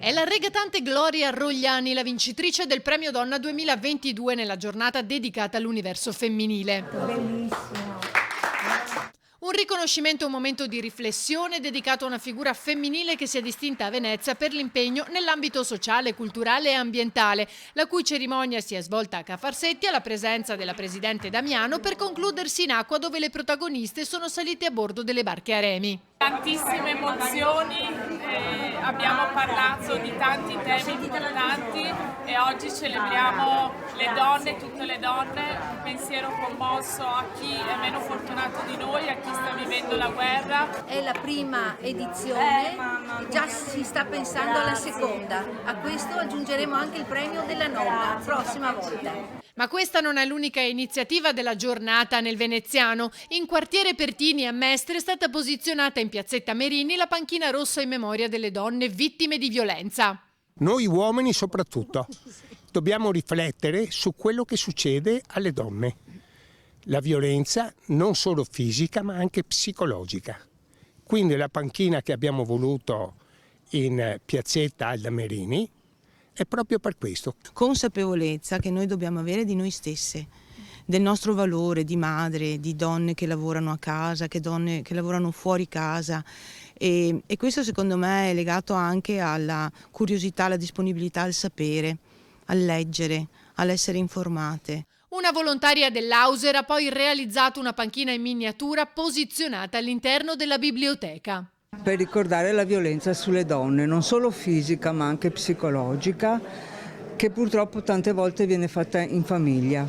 È la regatante Gloria Rogliani, la vincitrice del Premio Donna 2022 nella giornata dedicata all'universo femminile. Bellissimo. Un riconoscimento e un momento di riflessione dedicato a una figura femminile che si è distinta a Venezia per l'impegno nell'ambito sociale, culturale e ambientale, la cui cerimonia si è svolta a Ca' Farsetti alla presenza della presidente Damiano per concludersi in acqua, dove le protagoniste sono salite a bordo delle barche a remi. Tantissime emozioni, abbiamo parlato di tanti temi importanti e oggi celebriamo le donne, tutte le donne, un pensiero commosso a chi è meno fortunato di noi, a chi sta vivendo la guerra. È la prima edizione, già si sta pensando alla seconda. A questo aggiungeremo anche il premio della nonna, prossima volta. Ma questa non è l'unica iniziativa della giornata nel veneziano. In quartiere Pertini a Mestre è stata posizionata in piazzetta Merini la panchina rossa in memoria delle donne vittime di violenza. Noi uomini soprattutto dobbiamo riflettere su quello che succede alle donne. La violenza non solo fisica ma anche psicologica. Quindi la panchina che abbiamo voluto in piazzetta Alda Merini è proprio per questo. Consapevolezza che noi dobbiamo avere di noi stesse, del nostro valore di madre, di donne che lavorano a casa, che donne che lavorano fuori casa e questo secondo me è legato anche alla curiosità, alla disponibilità al sapere, al leggere, all'essere informate. Una volontaria dell'Auser ha poi realizzato una panchina in miniatura posizionata all'interno della biblioteca. Per ricordare la violenza sulle donne, non solo fisica ma anche psicologica, che purtroppo tante volte viene fatta in famiglia.